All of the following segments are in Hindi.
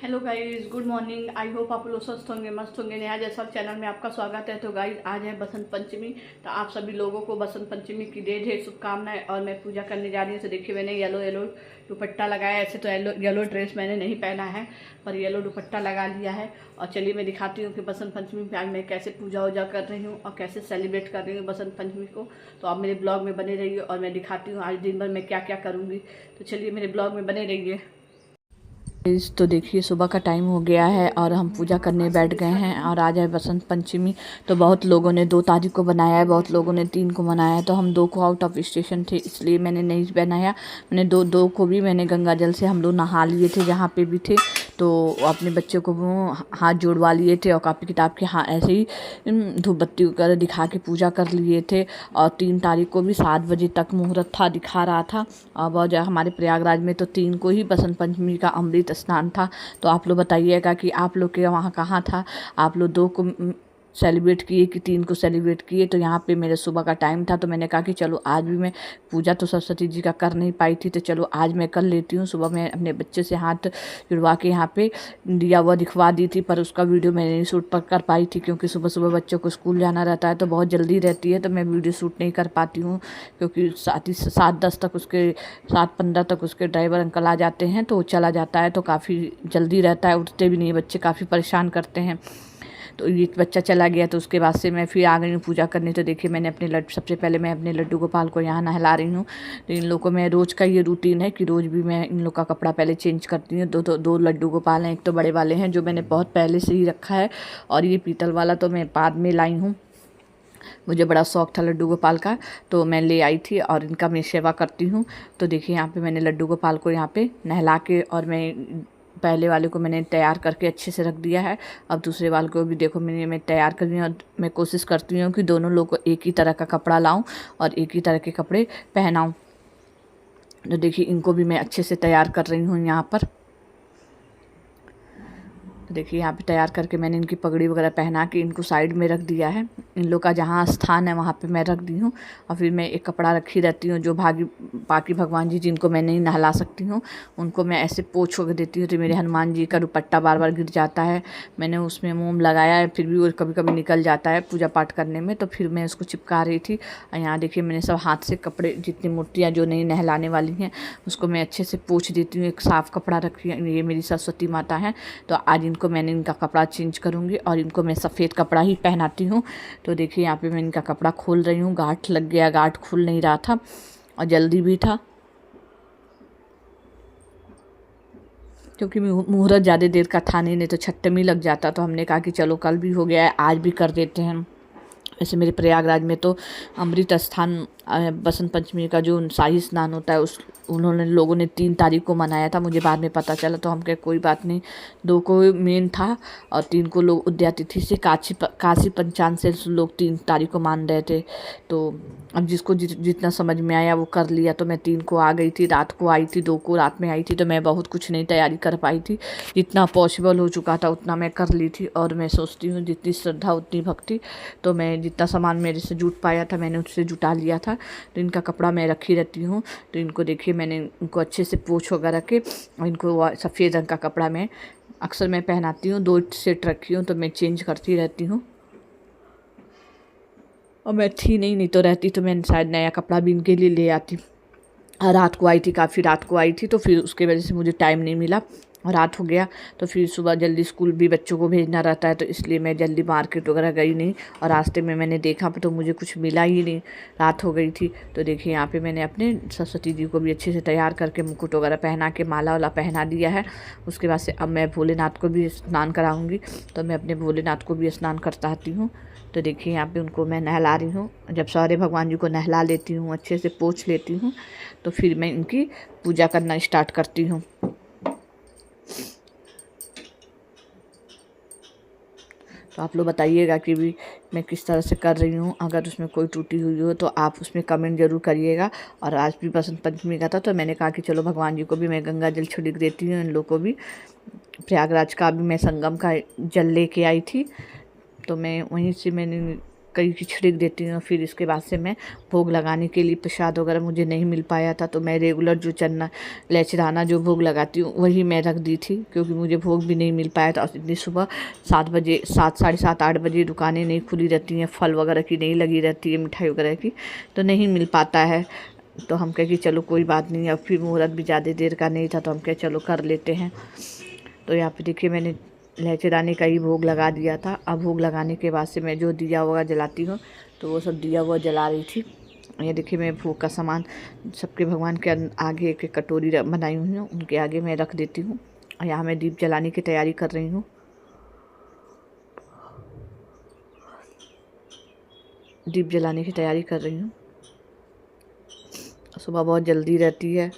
Hello guys, good morning. I hope आप लोग स्वस्थ होंगे, मस्त होंगे। नया जैसा चैनल में आपका स्वागत है। तो गाइस, आज है बसंत पंचमी। तो आप सभी लोगों को बसंत पंचमी की ढेर ढेर शुभकामनाएं। और मैं पूजा करने जा रही हूँ। तो देखिए, मैंने येलो येलो दुपट्टा लगाया है। ऐसे तो येलो येलो ड्रेस मैंने नहीं पहना है, पर येलो दुपट्टा लगा लिया है। और चलिए मैं दिखाती हूँ कि बसंत पंचमी पे आज मैं कैसे पूजा वूजा कर रही हूँ और कैसे सेलिब्रेट कर रही हूँ बसंत पंचमी को। तो आप मेरे ब्लॉग में बने रहिए और मैं दिखाती हूँ आज दिन भर मैं क्या क्या करूँगी। तो चलिए मेरे ब्लॉग में बने रहिए। तो देखिए, सुबह का टाइम हो गया है और हम पूजा करने बैठ गए हैं। और आज है बसंत पंचमी। तो बहुत लोगों ने 2 तारीख को बनाया है, बहुत लोगों ने 3 को मनाया है। तो हम 2 को आउट ऑफ स्टेशन थे, इसलिए मैंने नहीं बनाया। मैंने दो को भी मैंने गंगा जल से हम लोग नहा लिए थे जहाँ पे भी थे। तो अपने बच्चों को वो हाथ जोड़वा लिए थे और कापी किताब के हाँ ऐसे ही धूप बत्ती वगैरह दिखा के पूजा कर लिए थे। और 3 तारीख को भी 7 बजे तक मुहूर्त था, दिखा रहा था। और बहुत हमारे प्रयागराज में तो 3 को ही बसंत पंचमी का अमृत स्नान था। तो आप लोग बताइएगा कि आप लोग के वहाँ कहाँ था। आप लोग 2 को सेलिब्रेट किए कि 3 को सेलिब्रेट किए। तो यहाँ पे मेरे सुबह का टाइम था, तो मैंने कहा कि चलो आज भी मैं पूजा तो सरस्वती जी का कर नहीं पाई थी, तो चलो आज मैं कर लेती हूँ। सुबह मैं अपने बच्चे से हाथ जुड़वा के यहाँ पे दिया हुआ दिखवा दी थी, पर उसका वीडियो मैं नहीं शूट कर पाई थी, क्योंकि सुबह सुबह बच्चों को स्कूल जाना रहता है तो बहुत जल्दी रहती है, तो मैं वीडियो शूट नहीं कर पाती हूँ। क्योंकि 7:10 तक उसके 7:15 तक उसके ड्राइवर अंकल आ जाते हैं, तो वो चला जाता है, तो काफ़ी जल्दी रहता है। उठते भी नहीं बच्चे, काफ़ी परेशान करते हैं। तो ये बच्चा चला गया, तो उसके बाद से मैं फिर आ गई हूँ पूजा करने। तो देखिए, मैंने अपने सबसे पहले मैं अपने लड्डू गोपाल को यहाँ नहला रही हूँ। तो इन लोगों को मैं रोज़ का ये रूटीन है कि रोज़ भी मैं इन लोग का कपड़ा पहले चेंज करती हूँ। दो लड्डू गोपाल हैं, एक तो बड़े वाले हैं जो मैंने बहुत पहले से ही रखा है, और ये पीतल वाला तो मैं बाद में लाई हूँ। मुझे बड़ा शौक था लड्डू गोपाल का, तो मैं ले आई थी और इनका मैं सेवा करती हूँ। तो देखिए, यहाँ पे मैंने लड्डू गोपाल को यहाँ पे नहला के, और मैं पहले वाले को मैंने तैयार करके अच्छे से रख दिया है। अब दूसरे वाले को भी देखो मैं तैयार कर रही हूँ। और मैं कोशिश करती हूँ कि दोनों लोग को एक ही तरह का कपड़ा लाऊं और एक ही तरह के कपड़े पहनाऊं। तो देखिए, इनको भी मैं अच्छे से तैयार कर रही हूँ यहाँ पर। तो देखिए, यहाँ पे तैयार करके मैंने इनकी पगड़ी वगैरह पहना के इनको साइड में रख दिया है। इन लोग का जहाँ स्थान है वहाँ पे मैं रख दी हूँ। और फिर मैं एक कपड़ा रखी रहती हूँ जो बाकी भगवान जी जिनको मैं नहीं नहला सकती हूँ, उनको मैं ऐसे पोंछ के देती हूँ। तो मेरे हनुमान जी का दुपट्टा बार बार गिर जाता है, मैंने उसमें मोम लगाया है, फिर भी वो कभी कभी निकल जाता है पूजा पाठ करने में, तो फिर मैं उसको चिपका रही थी। और यहाँ देखिए, मैंने सब हाथ से कपड़े, जितनी मूर्तियाँ जो नहीं नहलाने वाली हैं उसको मैं अच्छे से पोंछ देती हूँ। एक साफ़ कपड़ा रखी है, ये मेरी सरस्वती माता है। तो आज इनको मैंने इनका कपड़ा चेंज करूँगी और इनको मैं सफ़ेद कपड़ा ही पहनाती हूँ। तो देखिए, यहाँ पे मैं इनका कपड़ा खोल रही हूँ। गांठ लग गया, गांठ खुल नहीं रहा था और जल्दी भी था, क्योंकि मुहूर्त ज़्यादा देर का था नहीं तो छट्टमी लग जाता। तो हमने कहा कि चलो कल भी हो गया है, आज भी कर देते हैं। वैसे मेरे प्रयागराज में तो अमृत स्थान बसंत पंचमी का जो शाही स्नान होता है उस उन्होंने लोगों ने 3 तारीख को मनाया था। मुझे बाद में पता चला, तो हम कहे कोई बात नहीं, 2 को मेन था और 3 को लोग उद्यातिथि से काशी पंचांग से लोग 3 तारीख को मान रहे थे। तो अब जिसको जितना समझ में आया वो कर लिया। तो मैं 3 को आ गई थी, रात को आई थी, 2 को रात में आई थी, तो मैं बहुत कुछ नहीं तैयारी कर पाई थी। जितना पॉसिबल हो चुका था उतना मैं कर ली थी। और मैं सोचती हूँ जितनी श्रद्धा उतनी भक्ति, तो मैं जितना सामान मेरे से जुट पाया था मैंने उससे जुटा लिया था। तो इनका कपड़ा मैं रखी रहती हूँ। तो इनको देखिए, मैंने इनको अच्छे से पोंछ वगैरह के, और इनको सफ़ेद रंग का कपड़ा मैं अक्सर मैं पहनाती हूँ। 2 सेट रखी हूँ, तो मैं चेंज करती रहती हूँ। और मैं थी नहीं तो रहती तो मैं शायद नया कपड़ा भी इनके लिए ले आती। रात को आई थी, काफ़ी रात को आई थी, तो फिर उसके वजह से मुझे टाइम नहीं मिला और रात हो गया। तो फिर सुबह जल्दी स्कूल भी बच्चों को भेजना रहता है, तो इसलिए मैं जल्दी मार्केट वगैरह गई नहीं। और रास्ते में मैंने देखा तो मुझे कुछ मिला ही नहीं, रात हो गई थी। तो देखिए, यहाँ पे मैंने अपने सरस्वती जी को भी अच्छे से तैयार करके मुकुट वगैरह पहना के माला वाला पहना दिया है। उसके बाद से अब मैं भोलेनाथ को भी स्नान कराऊँगी, तो मैं अपने भोलेनाथ को भी स्नान करताती हूँ। तो देखिए, यहाँ पे उनको मैं नहला रही हूँ। जब सारे भगवान जी को नहला लेती हूँ, अच्छे से पोंछ लेती हूँ, तो फिर मैं इनकी पूजा करना स्टार्ट करती हूँ। तो आप लोग बताइएगा कि भी मैं किस तरह से कर रही हूँ। अगर उसमें कोई त्रुटि हुई हो तो आप उसमें कमेंट ज़रूर करिएगा। और आज भी बसंत पंचमी का था, तो मैंने कहा कि चलो भगवान जी को भी मैं गंगा जल छिड़क देती हूँ। इन लोग को भी प्रयागराज का भी मैं संगम का जल लेके आई थी, तो मैं वहीं से मैंने कहीं की छिड़क देती हूँ। फिर इसके बाद से मैं भोग लगाने के लिए प्रसाद वगैरह मुझे नहीं मिल पाया था, तो मैं रेगुलर जो चना इलायची जो भोग लगाती हूँ वही मैं रख दी थी, क्योंकि मुझे भोग भी नहीं मिल पाया था। इतनी सुबह 7 बजे, 7 साढ़े 7 8 बजे दुकानें नहीं खुली रहती हैं, फल वगैरह की नहीं लगी रहती है, मिठाई वगैरह की, तो नहीं मिल पाता है। तो हम कहे कि चलो कोई बात नहीं, अब फिर मुहूर्त भी ज़्यादा देर का नहीं था, तो हम कहे चलो कर लेते हैं। तो यहाँ पे देखिए मैंने इलायची दाने का ही भोग लगा दिया था। अब भोग लगाने के बाद से मैं जो दिया वगैरह जलाती हूँ, तो वो सब दिया हुआ जला रही थी। ये देखिए मैं भोग का सामान सबके भगवान के आगे एक एक कटोरी बनाई हुई हूँ, उनके आगे मैं रख देती हूँ। और यहाँ मैं दीप जलाने की तैयारी कर रही हूँ। दीप जलाने की तैयारी कर रही हूँ। सुबह बहुत जल्दी रहती है,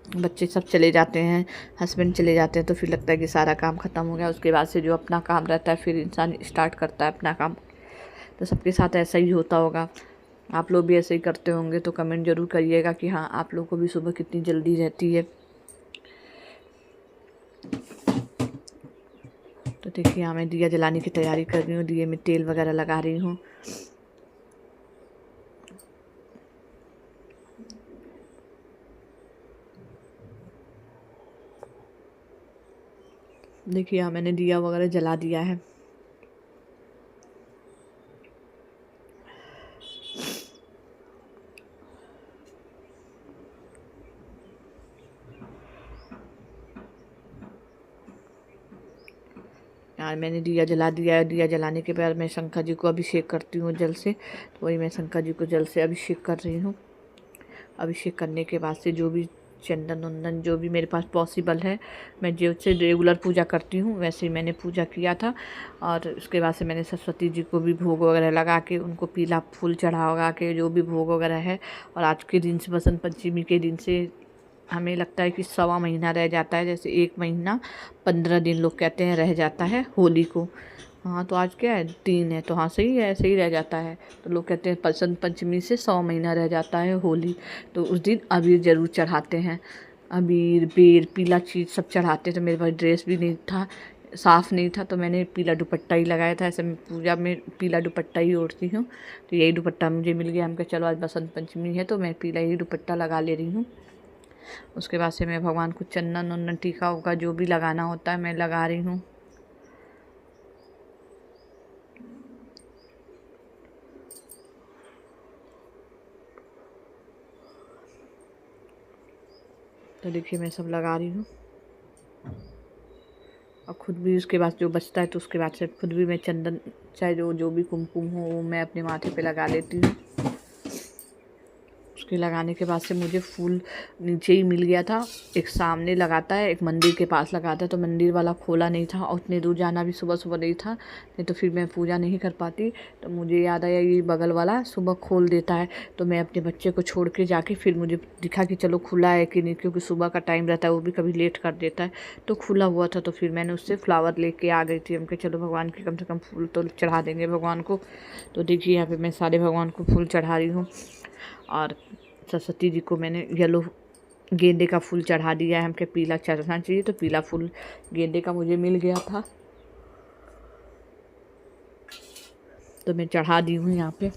बच्चे सब चले जाते हैं, हस्बैंड चले जाते हैं, तो फिर लगता है कि सारा काम ख़त्म हो गया। उसके बाद से जो अपना काम रहता है फिर इंसान स्टार्ट करता है अपना काम। तो सबके साथ ऐसा ही होता होगा, आप लोग भी ऐसे ही करते होंगे। तो कमेंट ज़रूर करिएगा कि हाँ आप लोग को भी सुबह कितनी जल्दी रहती है। तो देखिए यहाँ मैं दिया जलाने की तैयारी कर रही हूँ, दिए में तेल वगैरह लगा रही हूँ। देखिए यहाँ मैंने दिया वगैरह जला दिया है। यार मैंने दिया जला दिया है। दिया जलाने के बाद मैं शंकर जी को अभिषेक करती हूँ जल से, तो वही मैं शंकर जी को जल से अभिषेक कर रही हूँ। अभिषेक करने के बाद से जो भी चंदन वंदन जो भी मेरे पास पॉसिबल है, मैं जैसे रेगुलर पूजा करती हूँ वैसे ही मैंने पूजा किया था। और उसके बाद से मैंने सरस्वती जी को भी भोग वगैरह लगा के उनको पीला फूल चढ़ा वगा के जो भी भोग वगैरह है। और आज के दिन से बसंत पंचमी के दिन से हमें लगता है कि 1.25 महीना रह जाता है, जैसे 1 महीना 15 दिन लोग कहते हैं रह जाता है होली को। हाँ तो आज क्या है 3 है, तो हाँ सही है, ऐसे ही रह जाता है। तो लोग कहते हैं बसंत पंचमी से 100 महीना रह जाता है होली। तो उस दिन अबीर ज़रूर चढ़ाते हैं, अबीर बेर पीला चीज़ सब चढ़ाते। तो मेरे पास ड्रेस भी नहीं था, साफ़ नहीं था, तो मैंने पीला दुपट्टा ही लगाया था। ऐसे मैं पूजा में पीला दुपट्टा ही ओढ़ती हूँ, तो यही दुपट्टा मुझे मिल गया। हम कहा चलो आज बसंत पंचमी है तो मैं पीला ही दुपट्टा लगा ले रही हूँ। उसके बाद से मैं भगवान को चंदन वंदन टीका उका जो भी लगाना होता है मैं लगा रही हूँ। तो देखिए मैं सब लगा रही हूँ। और ख़ुद भी उसके बाद जो बचता है तो उसके बाद से खुद भी मैं चंदन चाहे जो भी कुमकुम हो वो मैं अपने माथे पे लगा लेती हूँ। उसके लगाने के बाद से मुझे फूल नीचे ही मिल गया था। एक सामने लगाता है, एक मंदिर के पास लगाता है, तो मंदिर वाला खोला नहीं था और उतने दूर जाना भी सुबह सुबह नहीं था, नहीं तो फिर मैं पूजा नहीं कर पाती। तो मुझे याद आया ये बगल वाला सुबह खोल देता है, तो मैं अपने बच्चे को छोड़ के जाके फिर मुझे दिखा कि चलो खुला है कि नहीं, क्योंकि सुबह का टाइम रहता है वो भी कभी लेट कर देता है। तो खुला हुआ था, तो फिर मैंने उससे फ्लावर लेके आ गई थी। हम कहे चलो भगवान के कम से कम फूल तो चढ़ा देंगे भगवान को। तो देखिए यहाँ पर मैं सारे भगवान को फूल चढ़ा रही हूँ। और सरस्वती जी को मैंने येलो गेंदे का फूल चढ़ा दिया है। हमके पीला चढ़ना चाहिए, तो पीला फूल गेंदे का मुझे मिल गया था, तो मैं चढ़ा दी हूँ यहाँ पे।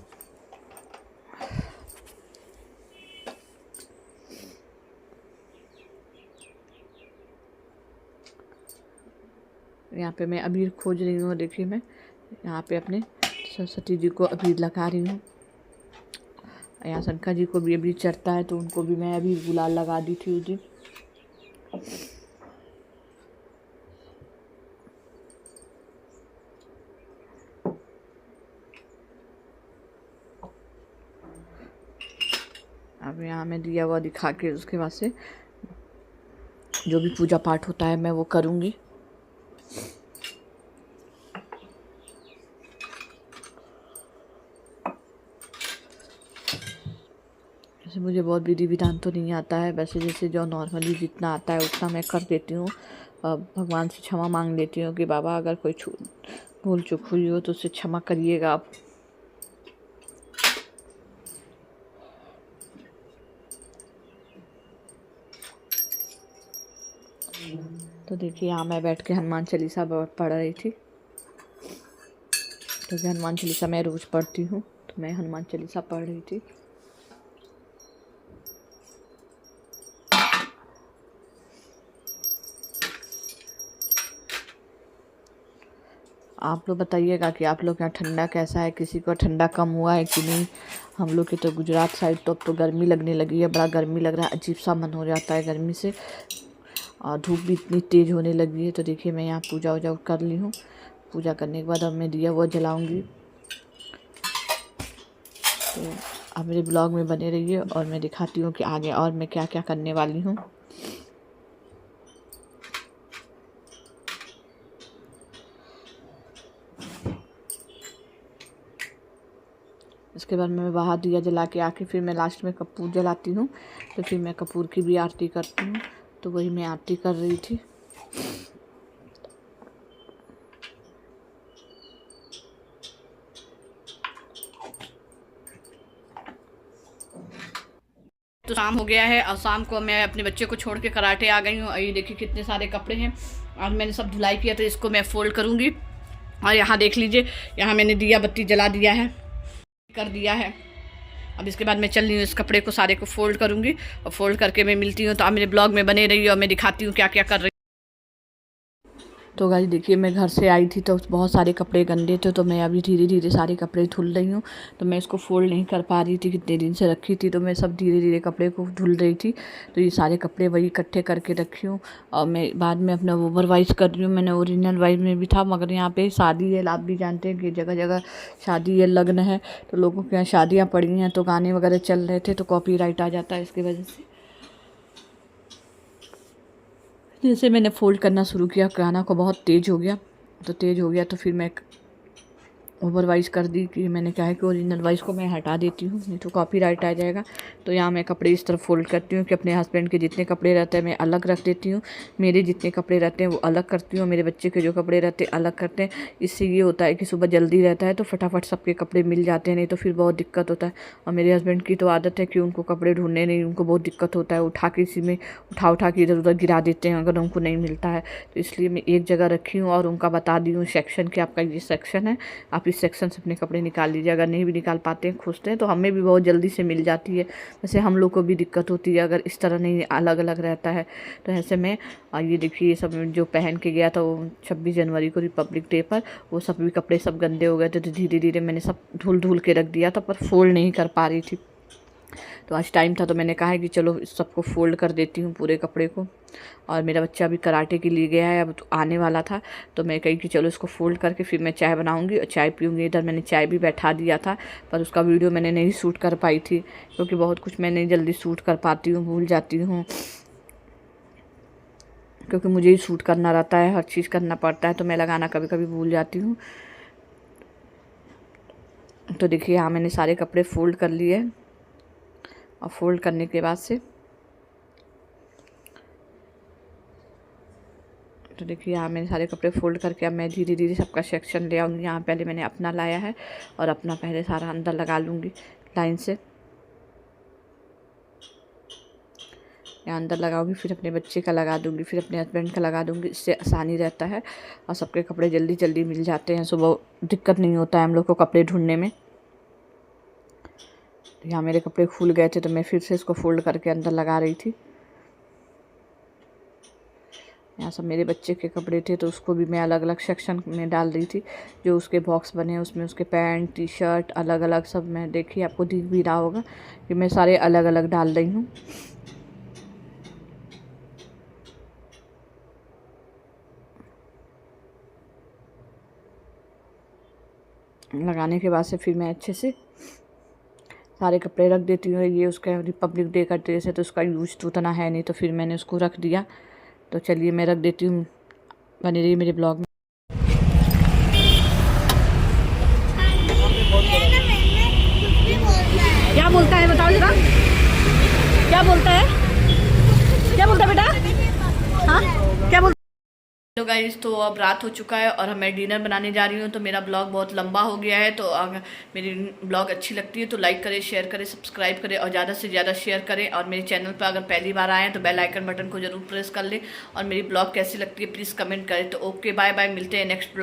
यहाँ पे मैं अबीर खोज रही हूँ। देखिए मैं यहाँ पे अपने सरस्वती जी को अबीर लगा रही हूँ। यहाँ शंकर जी को भी अबीर चढ़ता है, तो उनको भी मैं अबीर गुलाल लगा दी थी उस दिन। अब यहाँ मैं दिया हुआ दिखा के उसके बाद से जो भी पूजा पाठ होता है मैं वो करूँगी। जैसे मुझे बहुत विधि विधान तो नहीं आता है, वैसे जैसे जो नॉर्मली जितना आता है उतना मैं कर देती हूँ। भगवान से क्षमा मांग लेती हूँ कि बाबा अगर कोई भूल चूक हुई हो तो उसे क्षमा करिएगा आप। तो देखिए यहाँ मैं बैठ के हनुमान चालीसा पढ़ रही थी। क्योंकि हनुमान चालीसा मैं रोज़ पढ़ती हूँ, तो मैं हनुमान चालीसा पढ़ रही थी। आप लोग बताइएगा कि आप लोग यहाँ ठंडा कैसा है, किसी को ठंडा कम हुआ है कि नहीं। हम लोग की तो गुजरात साइड तो अब तो गर्मी लगने लगी है, बड़ा गर्मी लग रहा है, अजीब सा मन हो जाता है गर्मी से, और धूप भी इतनी तेज़ होने लगी है। तो देखिए मैं यहाँ पूजा वूजा कर ली हूँ। पूजा करने के बाद अब मैं दिया वो जलाऊँगी। तो आप मेरे ब्लॉग में बने रहिए और मैं दिखाती हूँ कि आगे और मैं क्या क्या करने वाली हूँ। इसके बाद मैं बाहर दिया जला के आके फिर मैं लास्ट में कपूर जलाती हूँ। तो फिर मैं कपूर की भी आरती करती हूँ। तो वही मैं आरती कर रही थी। तो शाम हो गया है और शाम को मैं अपने बच्चे को छोड़ के कराटे आ गई हूँ। और ये देखिए कितने सारे कपड़े हैं और मैंने सब धुलाई किया, तो इसको मैं फ़ोल्ड करूँगी। और यहाँ देख लीजिए, यहाँ मैंने दिया बत्ती जला दिया है, कर दिया है। अब इसके बाद मैं चल रही हूँ, इस कपड़े को सारे को फ़ोल्ड करूँगी और फ़ोल्ड करके मैं मिलती हूँ। तो आप मेरे ब्लॉग में बने रहिए और मैं दिखाती हूँ क्या क्या कर रही हूँ। तो गाइस देखिए मैं घर से आई थी तो बहुत सारे कपड़े गंदे थे, तो मैं अभी धीरे धीरे सारे कपड़े धुल रही हूँ। तो मैं इसको फोल्ड नहीं कर पा रही थी, कितने दिन से रखी थी, तो मैं सब धीरे धीरे कपड़े को धुल रही थी। तो ये सारे कपड़े वही इकट्ठे करके रखी हूँ और मैं बाद में अपना ओवर वाइज कर रही हूँ। मैंने ओरिजिनल वाइज में भी था, मगर यहाँ पे शादी है, आप भी जानते हैं कि जगह जगह शादी है, लग्न है, तो लोगों के यहाँ शादियाँ पड़ी हैं, तो गाने वगैरह चल रहे थे, तो कॉपीराइट आ जाता है, इसकी वजह से। जैसे मैंने फ़ोल्ड करना शुरू किया, गाना को बहुत तेज़ हो गया, तो फिर मैं ओवर वाइज कर दी कि मैंने क्या है कि ओरिजिनल वाइज को मैं हटा देती हूँ, नहीं तो कॉपीराइट आ जाएगा। तो यहाँ मैं कपड़े इस तरह फोल्ड करती हूँ कि अपने हस्बैंड के जितने कपड़े रहते हैं मैं अलग रख देती हूँ, मेरे जितने कपड़े रहते हैं वो अलग करती हूँ, मेरे बच्चे के जो कपड़े रहते हैं अलग करते हैं। इससे ये होता है कि सुबह जल्दी रहता है तो फटाफट सबके कपड़े मिल जाते हैं, नहीं तो फिर बहुत दिक्कत होता है। और मेरे हस्बैंड की तो आदत है कि उनको कपड़े ढूंढने नहीं, उनको बहुत दिक्कत होता है, उठा के इसी में उठा के इधर उधर गिरा देते हैं अगर उनको नहीं मिलता है। तो इसलिए मैं एक जगह रखी हूँ और उनका बता दी हूँ सेक्शन कि आपका ये सेक्शन है, आप इस सेक्शन से अपने कपड़े निकाल लीजिए। अगर नहीं भी निकाल पाते हैं, खोजते हैं, तो हमें भी बहुत जल्दी से मिल जाती है। वैसे हम लोग को भी दिक्कत होती है अगर इस तरह नहीं अलग अलग रहता है। तो ऐसे में ये देखिए ये सब जो पहन के गया था वो 26 जनवरी को रिपब्लिक डे पर, वो सब भी कपड़े सब गंदे हो गए थे, तो धीरे धीरे मैंने सब धुल के रख दिया था, पर फोल्ड नहीं कर पा रही थी। तो आज टाइम था तो मैंने कहा है कि चलो इस सबको फ़ोल्ड कर देती हूँ पूरे कपड़े को। और मेरा बच्चा अभी कराटे के लिए गया है, अब तो आने वाला था, तो मैं कही कि चलो इसको फ़ोल्ड करके फिर मैं चाय बनाऊँगी और चाय पीऊँगी। इधर मैंने चाय भी बैठा दिया था, पर उसका वीडियो मैंने नहीं शूट कर पाई थी, क्योंकि बहुत कुछ मैं नहीं जल्दी शूट कर पाती हूँ, भूल जाती हूँ, क्योंकि मुझे ही शूट करना रहता है, हर चीज़ करना पड़ता है, तो मैं लगाना कभी कभी भूल जाती हूँ। तो देखिए यहाँ मैंने सारे कपड़े फ़ोल्ड कर लिए और फोल्ड करने के बाद से तो देखिए यहाँ मैंने सारे कपड़े फोल्ड करके अब मैं धीरे धीरे सबका सेक्शन ले आऊँगी। यहाँ पहले मैंने अपना लाया है और अपना पहले सारा अंदर लगा लूँगी लाइन से। यहाँ अंदर लगाऊंगी, फिर अपने बच्चे का लगा दूँगी, फिर अपने हस्बैंड का लगा दूँगी। इससे आसानी रहता है और सबके कपड़े जल्दी जल्दी मिल जाते हैं, सुबह दिक्कत नहीं होता है हम लोग को कपड़े ढूंढने में। यहाँ मेरे कपड़े खुल गए थे तो मैं फिर से इसको फोल्ड करके अंदर लगा रही थी। यहाँ सब मेरे बच्चे के कपड़े थे तो उसको भी मैं अलग अलग सेक्शन में डाल रही थी, जो उसके बॉक्स बने उसमें उसके पैंट टी शर्ट अलग अलग सब मैं देखिए आपको दिख भी रहा होगा कि मैं सारे अलग अलग डाल रही हूँ। लगाने के बाद से फिर मैं अच्छे से सारे कपड़े रख देती हूँ। ये उसका रिपब्लिक डे का ड्रेस है तो उसका यूज तो उतना है नहीं, तो फिर मैंने उसको रख दिया। तो चलिए मैं रख देती हूँ, बने रही मेरे ब्लॉग में। क्या बोलता है बताओ जरा, क्या बोलता है, क्या बोलता है बेटा, हाँ क्या बोलता है? तो गाइस तो अब रात हो चुका है और मैं डिनर बनाने जा रही हूँ, तो मेरा ब्लॉग बहुत लंबा हो गया है। तो अगर मेरी ब्लॉग अच्छी लगती है तो लाइक करें, शेयर करें, सब्सक्राइब करें और ज़्यादा से ज़्यादा शेयर करें। और मेरे चैनल पर अगर पहली बार आए हैं तो बेल आइकन बटन को जरूर प्रेस कर लें। और मेरी ब्लॉग कैसी लगती है प्लीज़ कमेंट करें। तो ओके बाय बाय, मिलते हैं नेक्स्ट ब्लॉग।